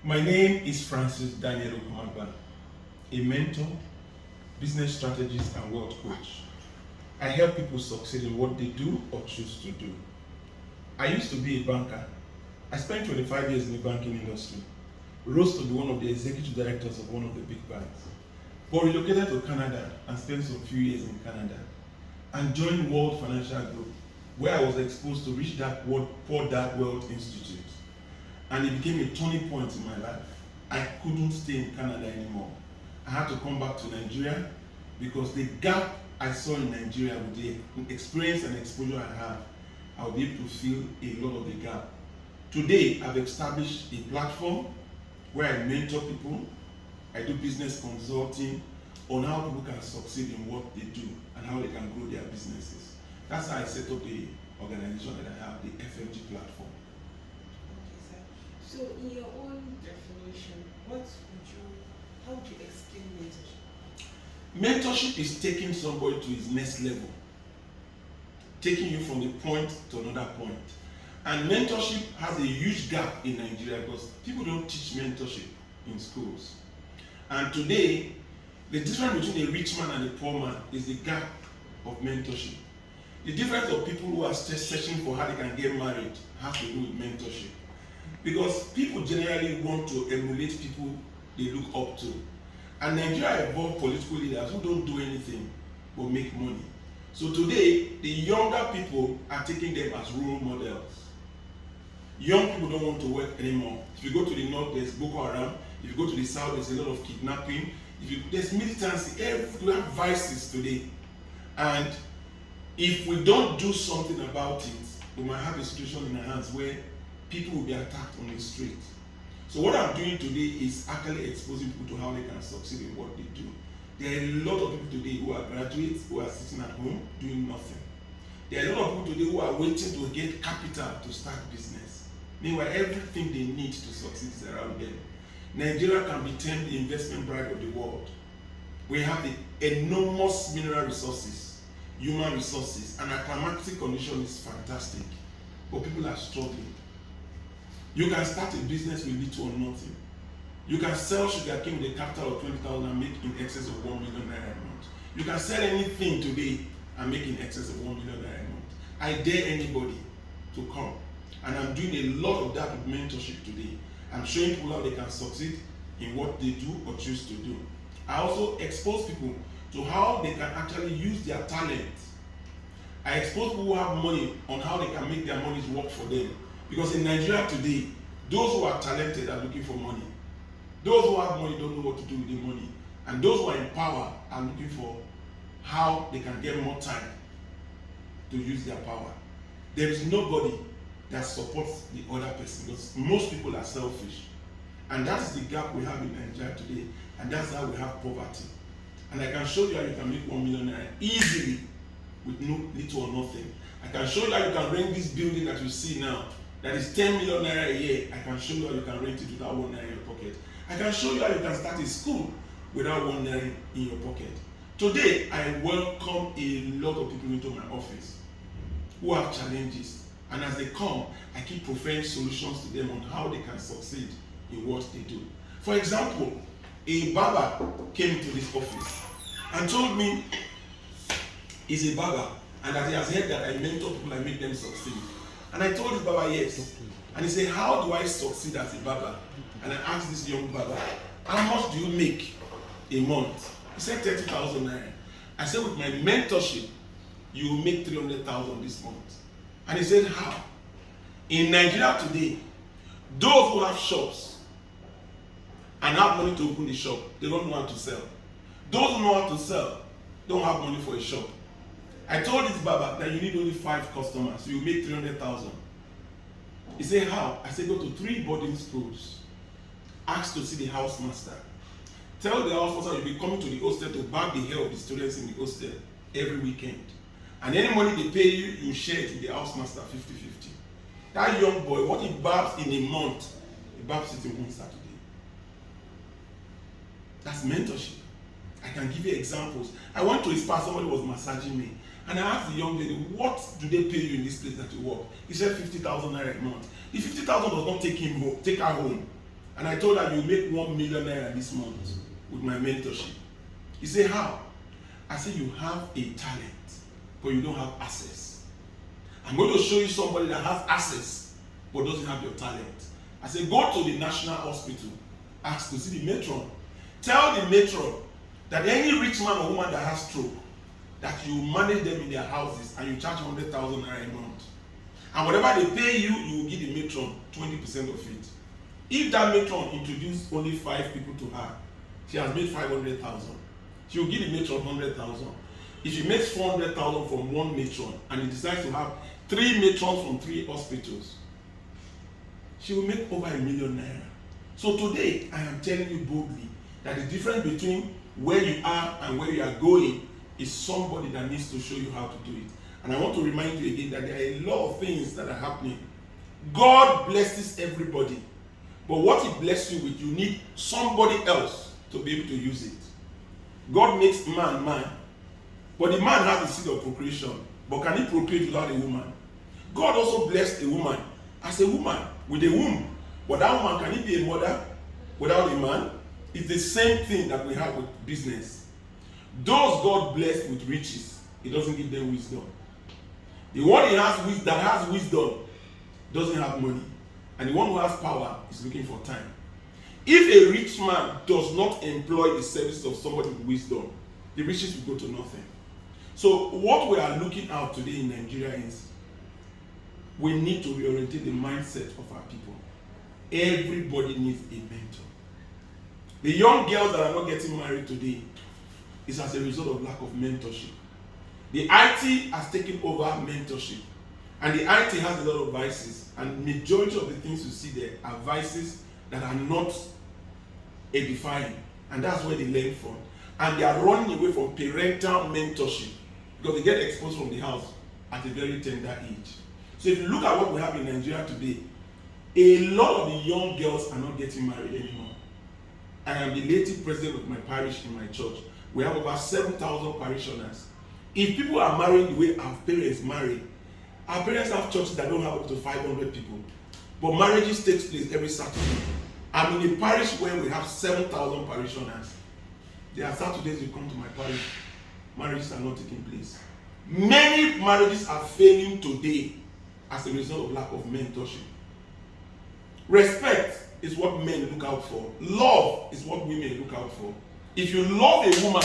My name is Francis Daniel Okumagba, a mentor, business strategist, and wealth coach. I help people succeed in what they do or choose to do. I used to be a banker. I spent 25 years in the banking industry, rose to be one of the executive directors of one of the big banks, but relocated to Canada and spent some few years in Canada, and joined World Financial Group, where I was exposed to Rich Dad Poor Dad Wealth Institute. And it became a turning point in my life. I couldn't stay in Canada anymore. I had to come back to Nigeria because the gap I saw in Nigeria with the experience and exposure I have, I'll be able to fill a lot of the gap. Today, I've established a platform where I mentor people, I do business consulting on how people can succeed in what they do and how they can grow their businesses. That's how I set up the organization that I have, the FMG platform. So, in your own definition, how would you explain mentorship? Mentorship is taking somebody to his next level, taking you from the point to another point. And mentorship has a huge gap in Nigeria because people don't teach mentorship in schools. And today, the difference between a rich man and a poor man is the gap of mentorship. The difference of people who are still searching for how they can get married has to do with mentorship. Because people generally want to emulate people they look up to. And Nigeria evolved political leaders who don't do anything but make money. So today, the younger people are taking them as role models. Young people don't want to work anymore. If you go to the north, there's Boko Haram. If you go to the south, there's a lot of kidnapping. There's militancy. We have vices today. And if we don't do something about it, we might have a situation in our hands where people will be attacked on the street. So what I'm doing today is actually exposing people to how they can succeed in what they do. There are a lot of people today who are graduates who are sitting at home doing nothing. There are a lot of people today who are waiting to get capital to start business. Meanwhile, everything they need to succeed is around them. Nigeria can be termed the investment bride of the world. We have the enormous mineral resources, human resources, and our climatic condition is fantastic. But people are struggling. You can start a business with little or nothing. You can sell sugarcane with a capital of 20,000 and make in excess of 1 million naira a month. You can sell anything today and make in excess of 1 million naira a month. I dare anybody to come. And I'm doing a lot of that with mentorship today. I'm showing people how they can succeed in what they do or choose to do. I also expose people to how they can actually use their talent. I expose people who have money on how they can make their money work for them. Because in Nigeria today, those who are talented are looking for money. Those who have money don't know what to do with the money. And those who are in power are looking for how they can get more time to use their power. There is nobody that supports the other person because most people are selfish. And that's the gap we have in Nigeria today. And that's how we have poverty. And I can show you how you can make 1 million naira easily with little or nothing. I can show you how you can rent this building that you see now. That is 10 million naira a year. I can show you how you can rent it without 1 naira in your pocket. I can show you how you can start a school without 1 naira in your pocket. Today, I welcome a lot of people into my office who have challenges. And as they come, I keep providing solutions to them on how they can succeed in what they do. For example, a barber came into this office and told me he's a barber and that he has heard that I mentor people and make them succeed. And I told the barber yes. And he said, how do I succeed as a barber? And I asked this young barber, how much do you make a month? He said 30,000 naira. I said, with my mentorship, you will make 300,000 this month. And he said, how? In Nigeria today, those who have shops and have money to open the shop, they don't know how to sell. Those who know how to sell don't have money for a shop. I told this barber that you need only 5 customers, so you make 300,000. He said, how? I said, go to 3 boarding schools. Ask to see the house master. Tell the house master you'll be coming to the hostel to bag the hair of the students in the hostel every weekend. And any money they pay you, you share it with the house master 50-50. That young boy, what he barbs in a month, he barbs it in 1 Saturday. That's mentorship. I can give you examples. I went to his spa, somebody was massaging me. And I asked the young lady, what do they pay you in this place that you work? He said 50,000 naira a month. The 50,000 does not take her home. And I told her, you make 1 million naira this month with my mentorship. He said, how? I said, you have a talent, but you don't have access. I'm going to show you somebody that has access, but doesn't have your talent. I said, go to the National Hospital, ask to see the matron. Tell the matron that any rich man or woman that has stroke, that you manage them in their houses and you charge 100,000 naira a month. And whatever they pay you, you will give the matron 20% of it. If that matron introduced only 5 people to her, she has made 500,000. She will give the matron 100,000. If she makes 400,000 from one matron and he decides to have 3 matrons from 3 hospitals, she will make over 1 million naira. So today, I am telling you boldly that the difference between where you are and where you are going is somebody that needs to show you how to do it. And I want to remind you again that there are a lot of things that are happening. God blesses everybody. But what he blesses you with, you need somebody else to be able to use it. God makes man man. But the man has the seed of procreation. But can he procreate without a woman? God also blessed a woman as a woman with a womb. But that woman, can he be a mother without a man? It's the same thing that we have with business. Those God blessed with riches, he doesn't give them wisdom. The one that has wisdom doesn't have money. And the one who has power is looking for time. If a rich man does not employ the services of somebody with wisdom, the riches will go to nothing. So what we are looking at today in Nigeria is we need to reorientate the mindset of our people. Everybody needs a mentor. The young girls that are not getting married today is as a result of lack of mentorship. The IT has taken over mentorship. And the IT has a lot of vices. And majority of the things you see there are vices that are not edifying. And that's where they learn from. And they are running away from parental mentorship because they get exposed from the house at a very tender age. So if you look at what we have in Nigeria today, a lot of the young girls are not getting married anymore. I am the native president of my parish in my church. We have over 7,000 parishioners. If people are marrying the way our parents married, our parents have churches that don't have up to 500 people. But marriages takes place every Saturday. I'm in a parish where we have 7,000 parishioners. There are Saturdays you come to my parish, marriages are not taking place. Many marriages are failing today as a result of lack of mentorship. Respect is what men look out for. Love is what women look out for. If you love a woman,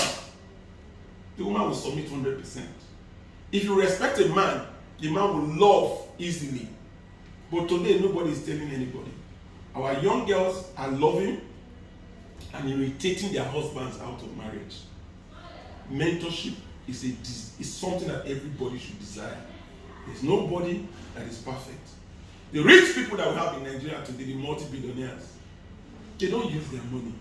the woman will submit 100%. If you respect a man, the man will love easily. But today, nobody is telling anybody. Our young girls are loving and irritating their husbands out of marriage. Mentorship is something that everybody should desire. There's nobody that is perfect. The rich people that we have in Nigeria today, the multi-billionaires, they don't use their money.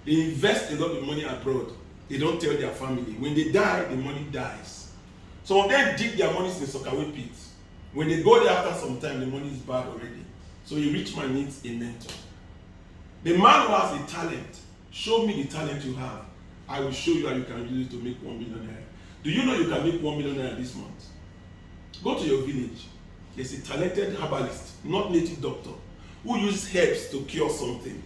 They invest a lot of money abroad. They don't tell their family. When they die, the money dies. Some of them dig their money in sockaway pits. When they go there after some time, the money is bad already. So a rich man needs a mentor. The man who has a talent, show me the talent you have. I will show you how you can use it to make 1 million naira. Do you know you can make 1 million naira this month? Go to your village. There's a talented herbalist, not native doctor, who uses herbs to cure something.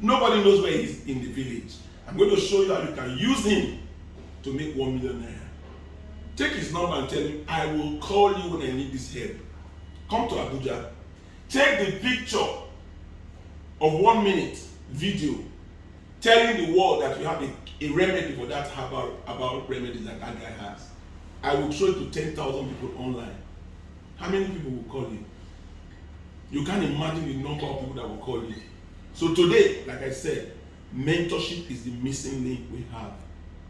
Nobody knows where he is in the village. I'm going to show you how you can use him to make 1 million naira. Take his number and tell him, I will call you when I need this help. Come to Abuja. Take the picture of 1 minute video telling the world that you have a remedy for that herbal remedy that guy has. I will show it to 10,000 people online. How many people will call you? You can't imagine the number of people that will call you. So today, like I said, mentorship is the missing link we have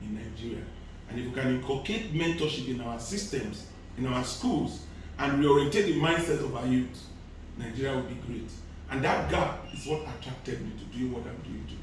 in Nigeria. And if we can inculcate mentorship in our systems, in our schools, and reorientate the mindset of our youth, Nigeria will be great. And that gap is what attracted me to do what I'm doing today.